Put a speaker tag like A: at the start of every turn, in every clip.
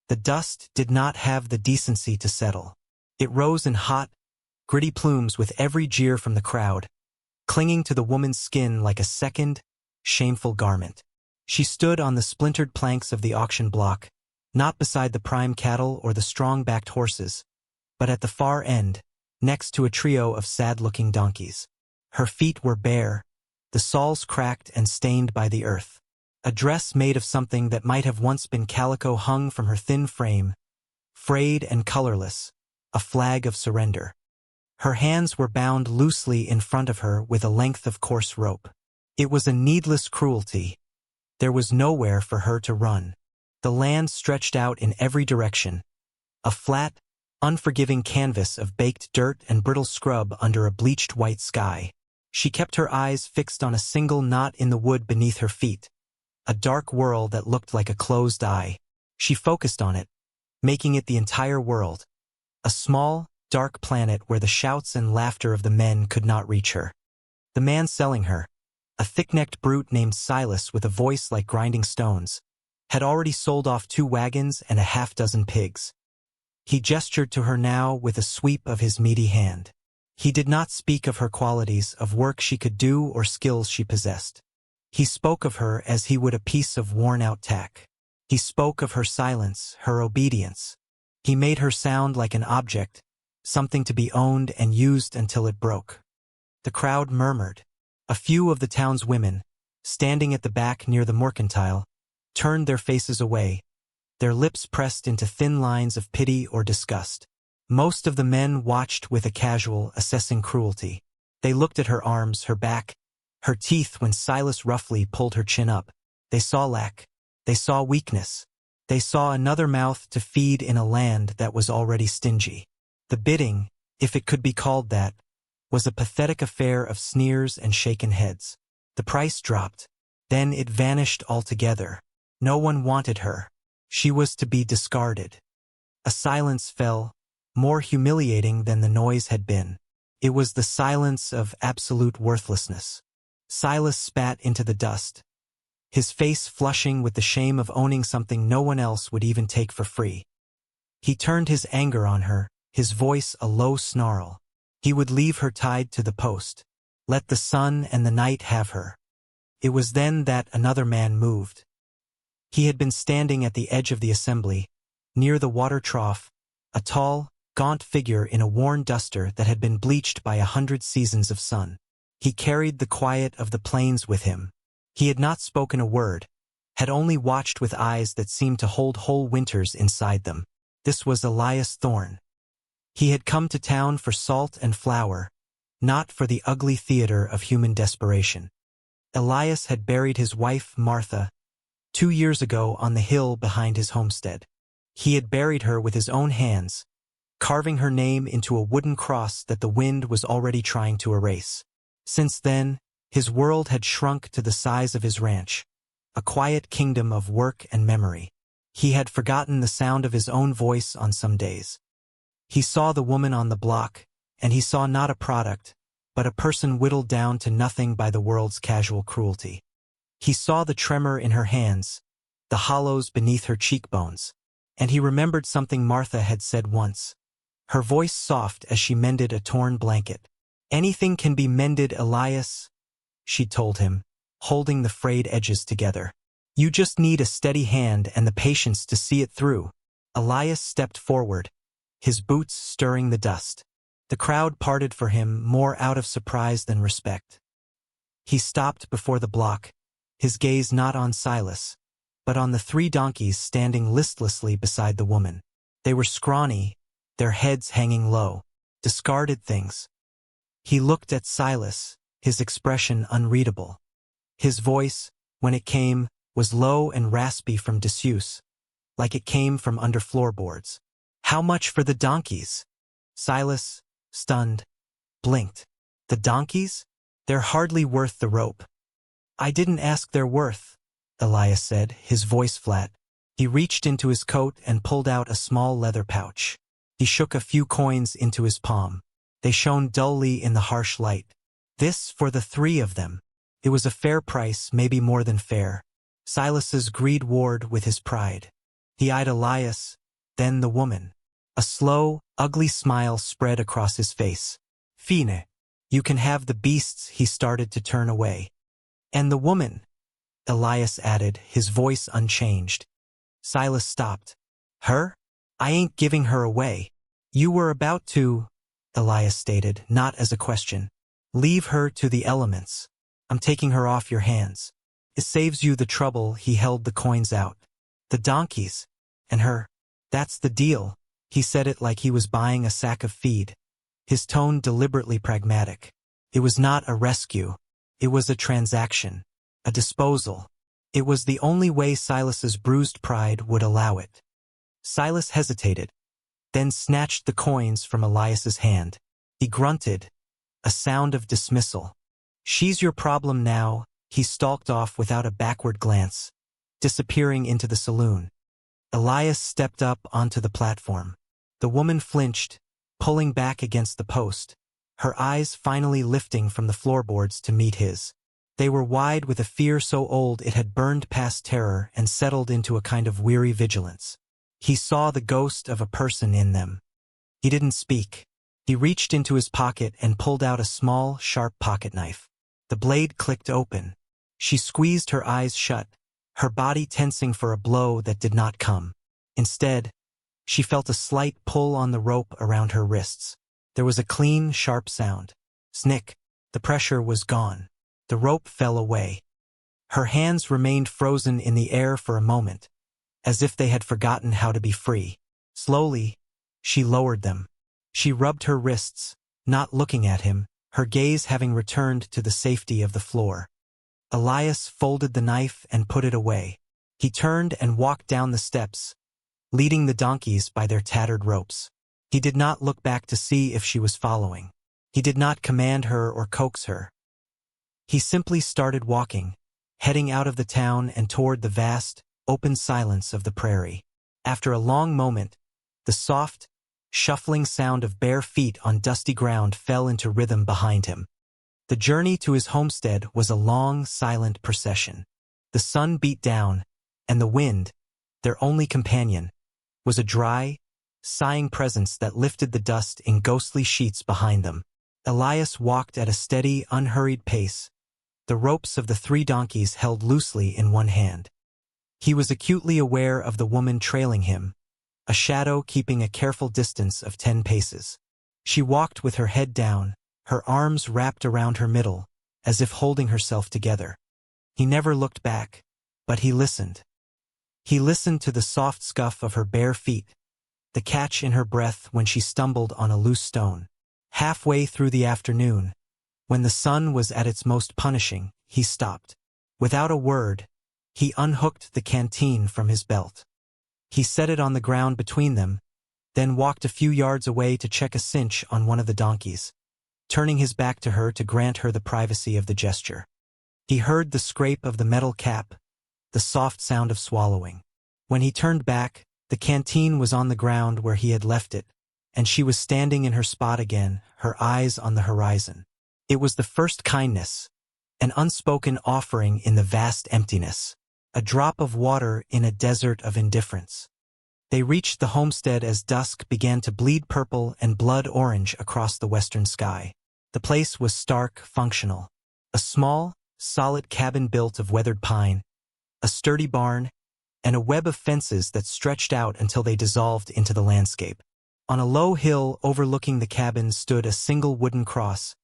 A: The dust did not have the decency to settle. It rose in hot, gritty plumes with every jeer from the crowd, clinging to the woman's skin like a second, shameful garment. She stood on the splintered planks of the auction block, not beside the prime cattle or the strong-backed horses, but at the far end, next to a trio of sad-looking donkeys. Her feet were bare, the soles cracked and stained by the earth. A dress made of something that might have once been calico hung from her thin frame, frayed and colorless, a flag of surrender. Her hands were bound loosely in front of her with a length of coarse rope. It was a needless cruelty. There was nowhere for her to run. The land stretched out in every direction, a flat, unforgiving canvas of baked dirt and brittle scrub under a bleached white sky. She kept her eyes fixed on a single knot in the wood beneath her feet, a dark whirl that looked like a closed eye. She focused on it, making it the entire world, a small, dark planet where the shouts and laughter of the men could not reach her. The man selling her, a thick-necked brute named Silas with a voice like grinding stones, had already sold off 2 wagons and a half-dozen pigs. He gestured to her now with a sweep of his meaty hand. He did not speak of her qualities, of work she could do or skills she possessed. He spoke of her as he would a piece of worn-out tack. He spoke of her silence, her obedience. He made her sound like an object, something to be owned and used until it broke. The crowd murmured. A few of the town's women, standing at the back near the mercantile, turned their faces away, their lips pressed into thin lines of pity or disgust. Most of the men watched with a casual, assessing cruelty. They looked at her arms, her back, her teeth when Silas roughly pulled her chin up. They saw lack. They saw weakness. They saw another mouth to feed in a land that was already stingy. The bidding, if it could be called that, was a pathetic affair of sneers and shaken heads. The price dropped. Then it vanished altogether. No one wanted her. She was to be discarded. A silence fell, more humiliating than the noise had been. It was the silence of absolute worthlessness. Silas spat into the dust, his face flushing with the shame of owning something no one else would even take for free. He turned his anger on her, his voice a low snarl. He would leave her tied to the post. Let the sun and the night have her. It was then that another man moved. He had been standing at the edge of the assembly, near the water trough, a tall, gaunt figure in a worn duster that had been bleached by 100 seasons of sun. He carried the quiet of the plains with him. He had not spoken a word, had only watched with eyes that seemed to hold whole winters inside them. This was Elias Thorne. He had come to town for salt and flour, not for the ugly theater of human desperation. Elias had buried his wife, Martha, 2 years ago on the hill behind his homestead. He had buried her with his own hands, carving her name into a wooden cross that the wind was already trying to erase. Since then, his world had shrunk to the size of his ranch, a quiet kingdom of work and memory. He had forgotten the sound of his own voice on some days. He saw the woman on the block, and he saw not a product, but a person whittled down to nothing by the world's casual cruelty. He saw the tremor in her hands, the hollows beneath her cheekbones, and he remembered something Martha had said once, her voice soft as she mended a torn blanket. "Anything can be mended, Elias," she told him, holding the frayed edges together. "You just need a steady hand and the patience to see it through." Elias stepped forward, his boots stirring the dust. The crowd parted for him more out of surprise than respect. He stopped before the block, his gaze not on Silas, but on the 3 donkeys standing listlessly beside the woman. They were scrawny, their heads hanging low, discarded things. He looked at Silas, his expression unreadable. His voice, when it came, was low and raspy from disuse, like it came from under floorboards. "How much for the donkeys?" Silas, stunned, blinked. "The donkeys? They're hardly worth the rope." "I didn't ask their worth," Elias said, his voice flat. He reached into his coat and pulled out a small leather pouch. He shook a few coins into his palm. They shone dully in the harsh light. This for the 3 of them. It was a fair price, maybe more than fair. Silas's greed warred with his pride. He eyed Elias, then the woman. A slow, ugly smile spread across his face. Fine. You can have the beasts. He started to turn away. And the woman, Elias added, his voice unchanged. Silas stopped. Her? I ain't giving her away. You were about to, Elias stated, not as a question. Leave her to the elements. I'm taking her off your hands. It saves you the trouble. He held the coins out. The donkeys. And her. That's the deal. He said it like he was buying a sack of feed. His tone deliberately pragmatic. It was not a rescue. It was a transaction. A disposal. It was the only way Silas's bruised pride would allow it. Silas hesitated, then snatched the coins from Elias's hand. He grunted, a sound of dismissal. She's your problem now. He stalked off without a backward glance, disappearing into the saloon. Elias stepped up onto the platform. The woman flinched, pulling back against the post, her eyes finally lifting from the floorboards to meet his. They were wide with a fear so old it had burned past terror and settled into a kind of weary vigilance. He saw the ghost of a person in them. He didn't speak. He reached into his pocket and pulled out a small, sharp pocketknife. The blade clicked open. She squeezed her eyes shut, her body tensing for a blow that did not come. Instead, she felt a slight pull on the rope around her wrists. There was a clean, sharp sound. Snick. The pressure was gone. The rope fell away. Her hands remained frozen in the air for a moment, as if they had forgotten how to be free. Slowly, she lowered them. She rubbed her wrists, not looking at him, her gaze having returned to the safety of the floor. Elias folded the knife and put it away. He turned and walked down the steps, leading the donkeys by their tattered ropes. He did not look back to see if she was following. He did not command her or coax her. He simply started walking, heading out of the town and toward the vast, open silence of the prairie. After a long moment, the soft, shuffling sound of bare feet on dusty ground fell into rhythm behind him. The journey to his homestead was a long, silent procession. The sun beat down, and the wind, their only companion, was a dry, sighing presence that lifted the dust in ghostly sheets behind them. Elias walked at a steady, unhurried pace, the ropes of the 3 donkeys held loosely in one hand. He was acutely aware of the woman trailing him, a shadow keeping a careful distance of 10 paces. She walked with her head down, her arms wrapped around her middle, as if holding herself together. He never looked back, but he listened. He listened to the soft scuff of her bare feet, the catch in her breath when she stumbled on a loose stone. Halfway through the afternoon, when the sun was at its most punishing, he stopped. Without a word, he unhooked the canteen from his belt. He set it on the ground between them, then walked a few yards away to check a cinch on one of the donkeys, turning his back to her to grant her the privacy of the gesture. He heard the scrape of the metal cap, the soft sound of swallowing. When he turned back, the canteen was on the ground where he had left it, and she was standing in her spot again, her eyes on the horizon. It was the first kindness, an unspoken offering in the vast emptiness, a drop of water in a desert of indifference. They reached the homestead as dusk began to bleed purple and blood orange across the western sky. The place was stark, functional. A small, solid cabin built of weathered pine, a sturdy barn, and a web of fences that stretched out until they dissolved into the landscape. On a low hill overlooking the cabin stood a single wooden cross,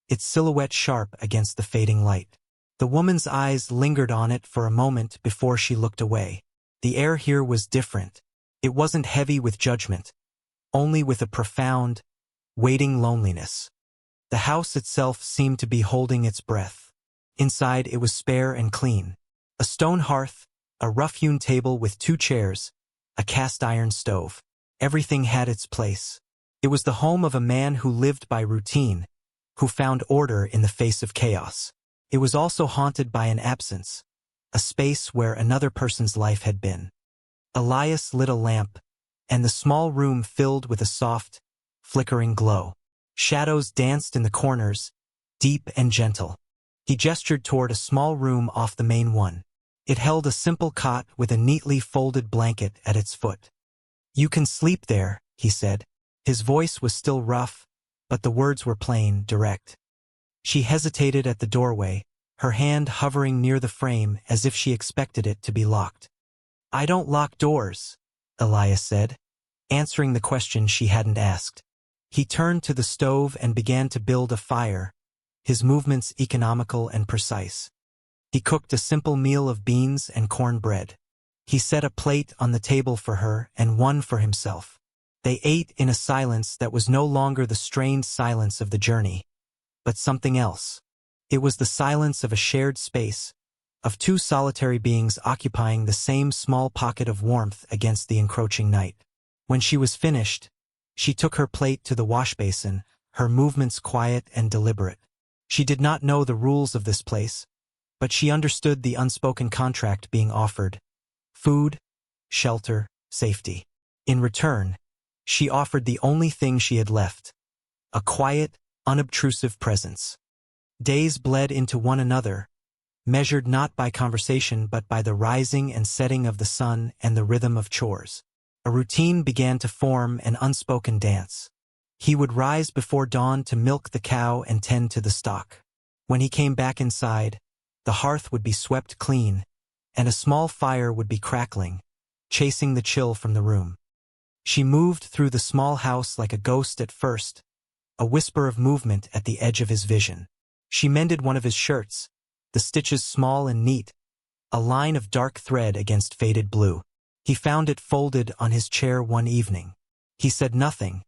A: its silhouette sharp against the fading light. The woman's eyes lingered on it for a moment before she looked away. The air here was different. It wasn't heavy with judgment, only with a profound, waiting loneliness. The house itself seemed to be holding its breath. Inside it was spare and clean. A stone hearth, a rough-hewn table with 2 chairs, a cast-iron stove. Everything had its place. It was the home of a man who lived by routine, who found order in the face of chaos. It was also haunted by an absence, a space where another person's life had been. Elias lit a lamp, and the small room filled with a soft, flickering glow. Shadows danced in the corners, deep and gentle. He gestured toward a small room off the main one. It held a simple cot with a neatly folded blanket at its foot. "You can sleep there," he said. His voice was still rough, but the words were plain, direct. She hesitated at the doorway, her hand hovering near the frame as if she expected it to be locked. "I don't lock doors," Elias said, answering the question she hadn't asked. He turned to the stove and began to build a fire, his movements economical and precise. He cooked a simple meal of beans and cornbread. He set a plate on the table for her and one for himself. They ate in a silence that was no longer the strained silence of the journey, but something else. It was the silence of a shared space, of two solitary beings occupying the same small pocket of warmth against the encroaching night. When she was finished, she took her plate to the wash basin, her movements quiet and deliberate. She did not know the rules of this place, but she understood the unspoken contract being offered: food, shelter, safety. In return, she offered the only thing she had left: a quiet, unobtrusive presence. Days bled into one another, measured not by conversation but by the rising and setting of the sun and the rhythm of chores. A routine began to form, an unspoken dance. He would rise before dawn to milk the cow and tend to the stock. When he came back inside, the hearth would be swept clean, and a small fire would be crackling, chasing the chill from the room. She moved through the small house like a ghost at first, a whisper of movement at the edge of his vision. She mended one of his shirts, the stitches small and neat, a line of dark thread against faded blue. He found it folded on his chair one evening. He said nothing,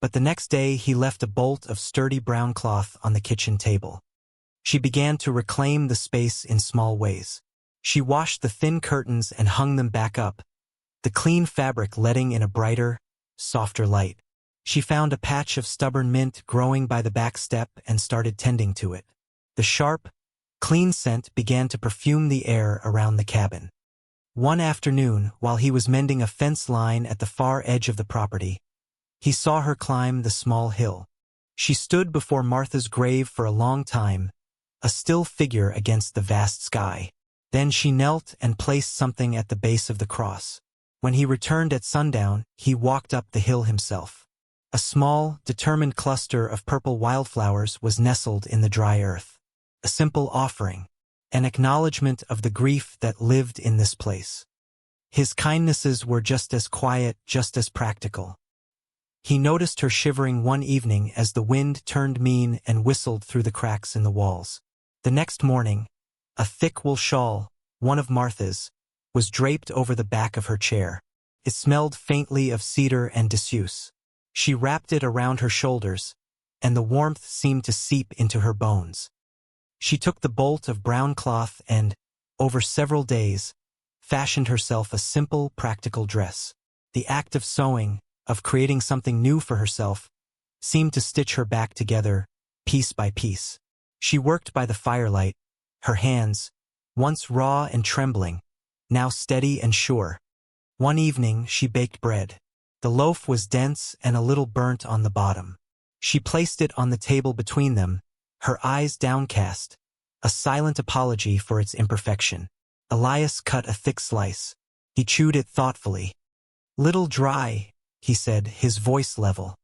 A: but the next day he left a bolt of sturdy brown cloth on the kitchen table. She began to reclaim the space in small ways. She washed the thin curtains and hung them back up, the clean fabric letting in a brighter, softer light. She found a patch of stubborn mint growing by the back step and started tending to it. The sharp, clean scent began to perfume the air around the cabin. One afternoon, while he was mending a fence line at the far edge of the property, he saw her climb the small hill. She stood before Martha's grave for a long time, a still figure against the vast sky. Then she knelt and placed something at the base of the cross. When he returned at sundown, he walked up the hill himself. A small, determined cluster of purple wildflowers was nestled in the dry earth. A simple offering, an acknowledgement of the grief that lived in this place. His kindnesses were just as quiet, just as practical. He noticed her shivering one evening as the wind turned mean and whistled through the cracks in the walls. The next morning, a thick wool shawl, one of Martha's, was draped over the back of her chair. It smelled faintly of cedar and disuse. She wrapped it around her shoulders, and the warmth seemed to seep into her bones. She took the bolt of brown cloth and, over several days, fashioned herself a simple, practical dress. The act of sewing, of creating something new for herself, seemed to stitch her back together, piece by piece. She worked by the firelight, her hands, once raw and trembling, now steady and sure. One evening she baked bread. The loaf was dense and a little burnt on the bottom. She placed it on the table between them, her eyes downcast, a silent apology for its imperfection. Elias cut a thick slice. He chewed it thoughtfully. "Little dry," he said, his voice level.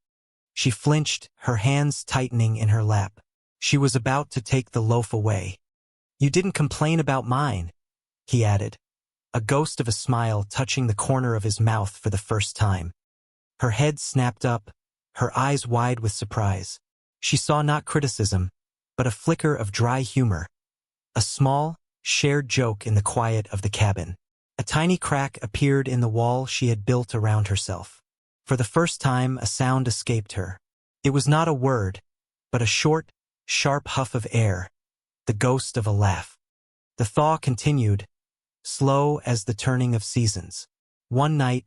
A: She flinched, her hands tightening in her lap. She was about to take the loaf away. "You didn't complain about mine," he added, a ghost of a smile touching the corner of his mouth for the first time. Her head snapped up, her eyes wide with surprise. She saw not criticism, but a flicker of dry humor. A small, shared joke in the quiet of the cabin. A tiny crack appeared in the wall she had built around herself. For the first time, a sound escaped her. It was not a word, but a short, sharp huff of air, the ghost of a laugh. The thaw continued, slow as the turning of seasons. One night,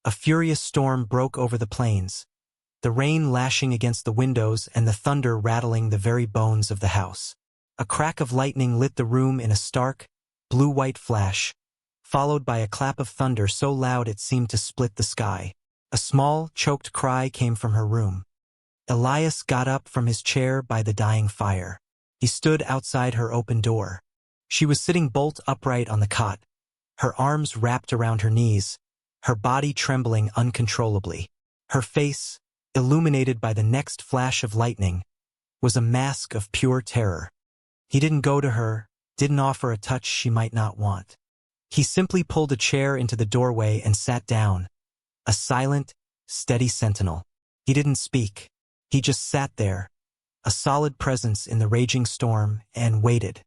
A: a furious storm broke over the plains, the rain lashing against the windows and the thunder rattling the very bones of the house. A crack of lightning lit the room in a stark, blue-white flash, followed by a clap of thunder so loud it seemed to split the sky. A small, choked cry came from her room. Elias got up from his chair by the dying fire. He stood outside her open door. She was sitting bolt upright on the cot, her arms wrapped around her knees, her body trembling uncontrollably. Her face, illuminated by the next flash of lightning, was a mask of pure terror. He didn't go to her, didn't offer a touch she might not want. He simply pulled a chair into the doorway and sat down, a silent, steady sentinel. He didn't speak. He just sat there, a solid presence in the raging storm, and waited.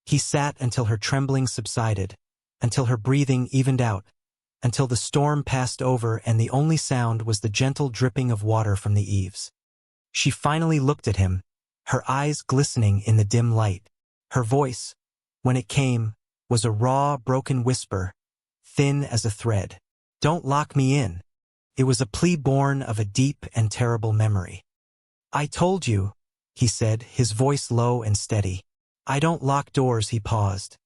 A: He sat until her trembling subsided, until her breathing evened out, until the storm passed over and the only sound was the gentle dripping of water from the eaves. She finally looked at him, her eyes glistening in the dim light. Her voice, when it came, was a raw, broken whisper, thin as a thread. "Don't lock me in." It was a plea born of a deep and terrible memory. "I told you," he said, his voice low and steady. "I don't lock doors." He paused,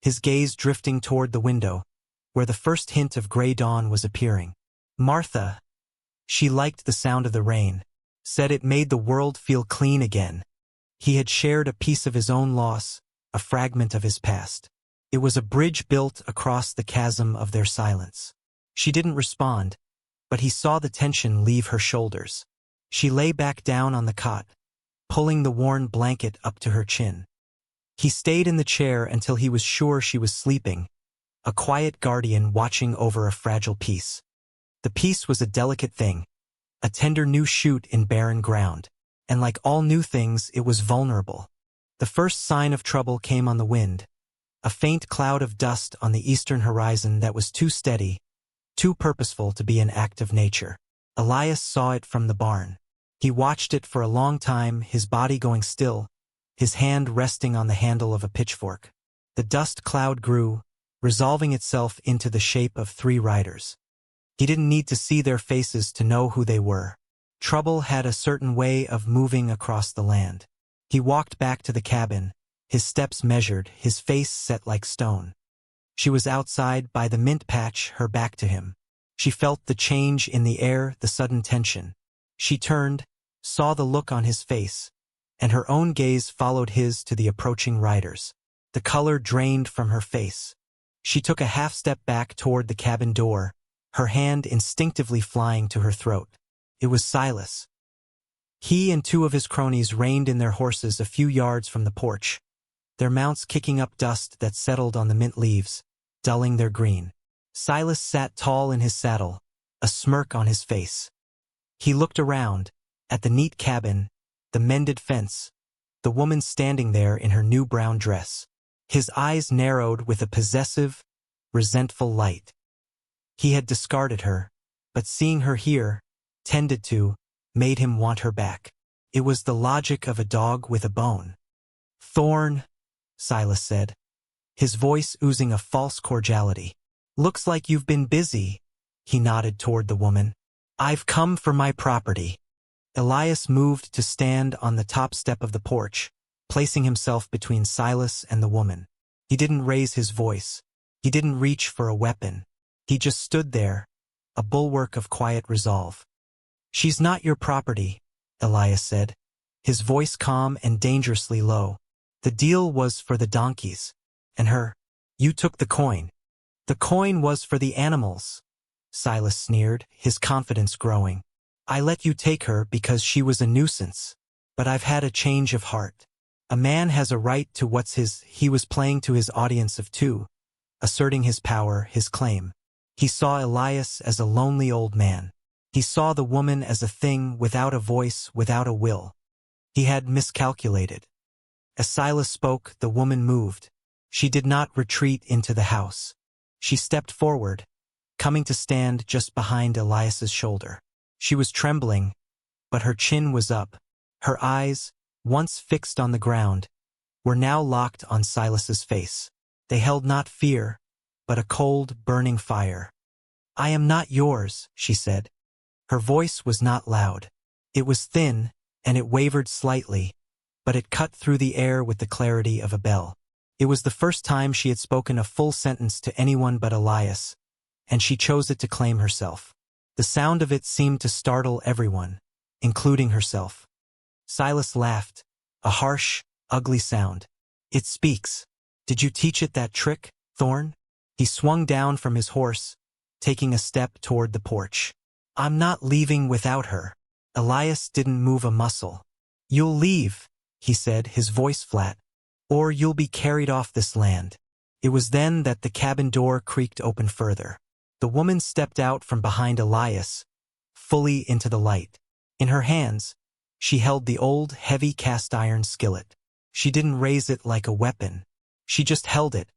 A: his gaze drifting toward the window, where the first hint of gray dawn was appearing. Martha, she liked the sound of the rain, said it made the world feel clean again. He had shared a piece of his own loss, a fragment of his past. It was a bridge built across the chasm of their silence. She didn't respond, but he saw the tension leave her shoulders. She lay back down on the cot, pulling the worn blanket up to her chin. He stayed in the chair until he was sure she was sleeping, a quiet guardian watching over a fragile piece. The piece was a delicate thing, a tender new shoot in barren ground, and like all new things, it was vulnerable. The first sign of trouble came on the wind, a faint cloud of dust on the eastern horizon that was too steady, too purposeful to be an act of nature. Elias saw it from the barn. He watched it for a long time, his body going still, his hand resting on the handle of a pitchfork. The dust cloud grew, resolving itself into the shape of 3 riders. He didn't need to see their faces to know who they were. Trouble had a certain way of moving across the land. He walked back to the cabin, his steps measured, his face set like stone. She was outside by the mint patch, her back to him. She felt the change in the air, the sudden tension. She turned, saw the look on his face, and her own gaze followed his to the approaching riders. The color drained from her face. She took a half-step back toward the cabin door, her hand instinctively flying to her throat. It was Silas. He and 2 of his cronies reined in their horses a few yards from the porch, their mounts kicking up dust that settled on the mint leaves, dulling their green. Silas sat tall in his saddle, a smirk on his face. He looked around, at the neat cabin, the mended fence, the woman standing there in her new brown dress. His eyes narrowed with a possessive, resentful light. He had discarded her, but seeing her here, tended to, made him want her back. It was the logic of a dog with a bone. "Thorn," Silas said, his voice oozing a false cordiality. "Looks like you've been busy." He nodded toward the woman. "I've come for my property." Elias moved to stand on the top step of the porch, placing himself between Silas and the woman. He didn't raise his voice. He didn't reach for a weapon. He just stood there, a bulwark of quiet resolve. "She's not your property," Elias said, his voice calm and dangerously low. "The deal was for the donkeys. And her. You took the coin." "The coin was for the animals," Silas sneered, his confidence growing. "I let you take her because she was a nuisance. But I've had a change of heart. A man has a right to what's his." He was playing to his audience of 2, asserting his power, his claim. He saw Elias as a lonely old man. He saw the woman as a thing without a voice, without a will. He had miscalculated. As Silas spoke, the woman moved. She did not retreat into the house. She stepped forward, coming to stand just behind Elias's shoulder. She was trembling, but her chin was up. Her eyes, once fixed on the ground, were now locked on Silas's face. They held not fear, but a cold, burning fire. "I am not yours," she said. Her voice was not loud. It was thin, and it wavered slightly, but it cut through the air with the clarity of a bell. It was the first time she had spoken a full sentence to anyone but Elias, and she chose it to claim herself. The sound of it seemed to startle everyone, including herself. Silas laughed, a harsh, ugly sound. "It speaks." Did you teach it that trick, Thorn? He swung down from his horse, taking a step toward the porch. I'm not leaving without her. Elias didn't move a muscle. You'll leave, he said, his voice flat, or you'll be carried off this land. It was then that the cabin door creaked open further. The woman stepped out from behind Elias, fully into the light. In her hands, she held the old, heavy cast-iron skillet. She didn't raise it like a weapon. She just held it,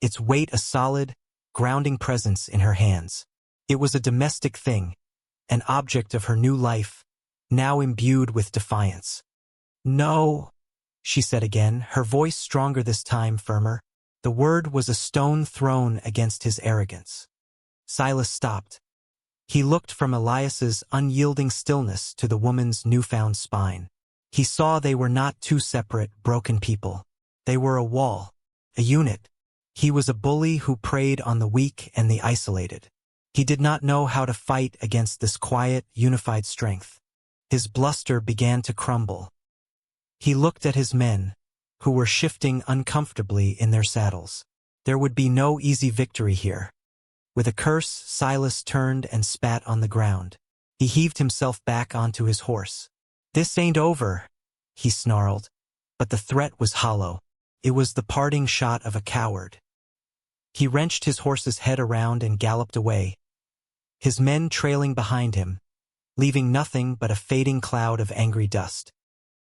A: its weight a solid, grounding presence in her hands. It was a domestic thing, an object of her new life, now imbued with defiance. No, she said again, her voice stronger this time, firmer. The word was a stone thrown against his arrogance. Silas stopped. He looked from Elias's unyielding stillness to the woman's newfound spine. He saw they were not two separate, broken people. They were a wall, a unit. He was a bully who preyed on the weak and the isolated. He did not know how to fight against this quiet, unified strength. His bluster began to crumble. He looked at his men, who were shifting uncomfortably in their saddles. There would be no easy victory here. With a curse, Silas turned and spat on the ground. He heaved himself back onto his horse. This ain't over, he snarled. But the threat was hollow. It was the parting shot of a coward. He wrenched his horse's head around and galloped away, his men trailing behind him, leaving nothing but a fading cloud of angry dust.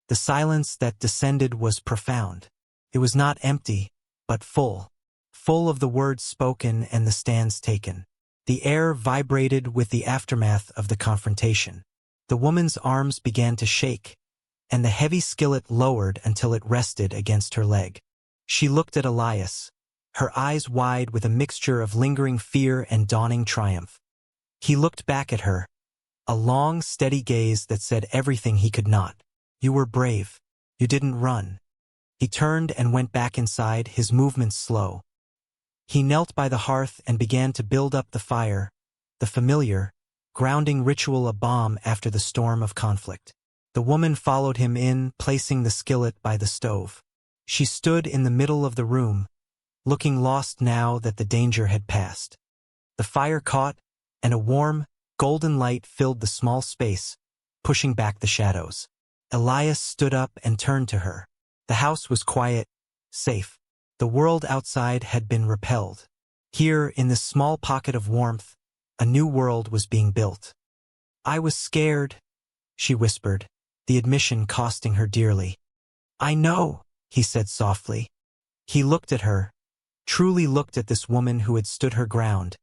A: The silence that descended was profound. It was not empty, but full of the words spoken and the stands taken. The air vibrated with the aftermath of the confrontation. The woman's arms began to shake, and the heavy skillet lowered until it rested against her leg. She looked at Elias, her eyes wide with a mixture of lingering fear and dawning triumph. He looked back at her, a long, steady gaze that said everything he could not. You were brave. You didn't run. He turned and went back inside, his movements slow. He knelt by the hearth and began to build up the fire, the familiar, grounding ritual a balm after the storm of conflict. The woman followed him in, placing the skillet by the stove. She stood in the middle of the room, looking lost now that the danger had passed. The fire caught, and a warm, golden light filled the small space, pushing back the shadows. Elias stood up and turned to her. The house was quiet, safe. The world outside had been repelled. Here, in this small pocket of warmth, a new world was being built. I was scared, she whispered, the admission costing her dearly. I know, he said softly. He looked at her, truly looked at this woman who had stood her ground,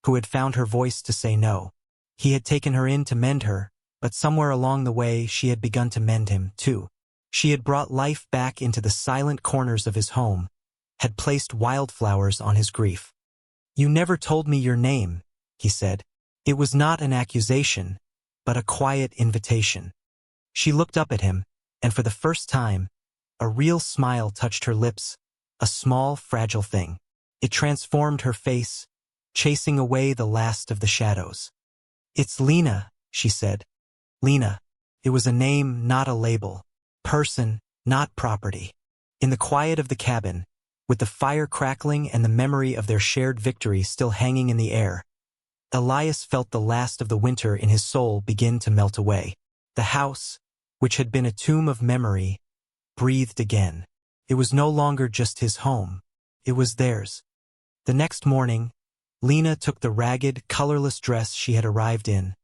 A: who had found her voice to say no. He had taken her in to mend her, but somewhere along the way she had begun to mend him, too. She had brought life back into the silent corners of his home, had placed wildflowers on his grief. You never told me your name, he said. It was not an accusation, but a quiet invitation. She looked up at him, and for the first time, a real smile touched her lips, a small, fragile thing. It transformed her face, chasing away the last of the shadows. It's Lena, she said. Lena. It was a name, not a label. Person, not property. In the quiet of the cabin, with the fire crackling and the memory of their shared victory still hanging in the air, Elias felt the last of the winter in his soul begin to melt away. The house, which had been a tomb of memory, breathed again. It was no longer just his home. It was theirs. The next morning, Lena took the ragged, colorless dress she had arrived in,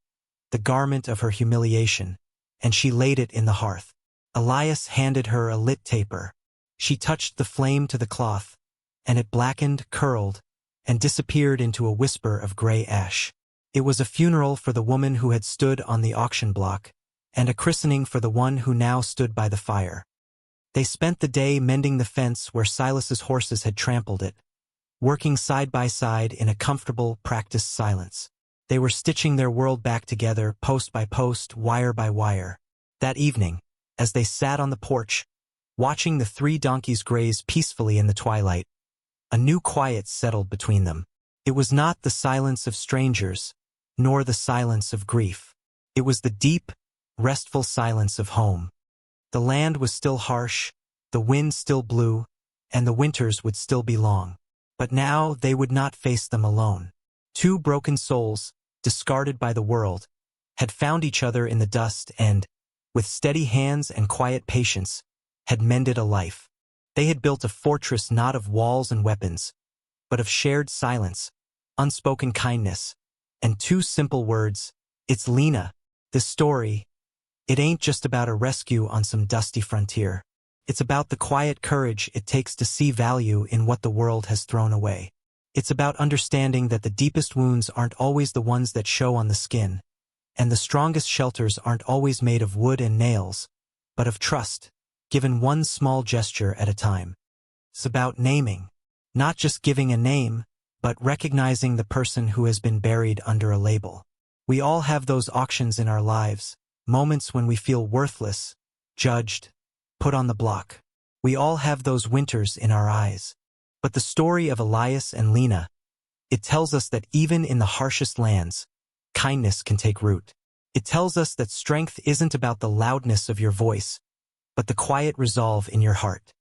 A: the garment of her humiliation, and she laid it in the hearth. Elias handed her a lit taper. She touched the flame to the cloth, and it blackened, curled, and disappeared into a whisper of gray ash. It was a funeral for the woman who had stood on the auction block, and a christening for the one who now stood by the fire. They spent the day mending the fence where Silas's horses had trampled it, working side by side in a comfortable, practiced silence. They were stitching their world back together, post by post, wire by wire. That evening, as they sat on the porch, watching the 3 donkeys graze peacefully in the twilight, a new quiet settled between them. It was not the silence of strangers, nor the silence of grief. It was the deep, restful silence of home. The land was still harsh, the wind still blew, and the winters would still be long. But now they would not face them alone. Two broken souls, discarded by the world, had found each other in the dust and, with steady hands and quiet patience, had mended a life. They had built a fortress not of walls and weapons, but of shared silence, unspoken kindness, and two simple words: "It's Lena." This story, it ain't just about a rescue on some dusty frontier. It's about the quiet courage it takes to see value in what the world has thrown away. It's about understanding that the deepest wounds aren't always the ones that show on the skin, and the strongest shelters aren't always made of wood and nails, but of trust, given one small gesture at a time. It's about naming, not just giving a name, but recognizing the person who has been buried under a label. We all have those auctions in our lives, moments when we feel worthless, judged, put on the block. We all have those winters in our eyes. But the story of Elias and Lena, it tells us that even in the harshest lands, kindness can take root. It tells us that strength isn't about the loudness of your voice, but the quiet resolve in your heart.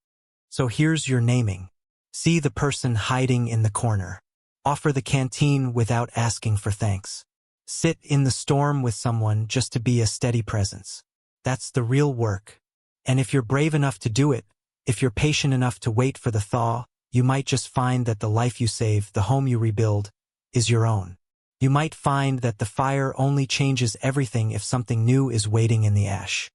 A: So here's your naming. See the person hiding in the corner. Offer the canteen without asking for thanks. Sit in the storm with someone just to be a steady presence. That's the real work. And if you're brave enough to do it, if you're patient enough to wait for the thaw, you might just find that the life you save, the home you rebuild, is your own. You might find that the fire only changes everything if something new is waiting in the ash.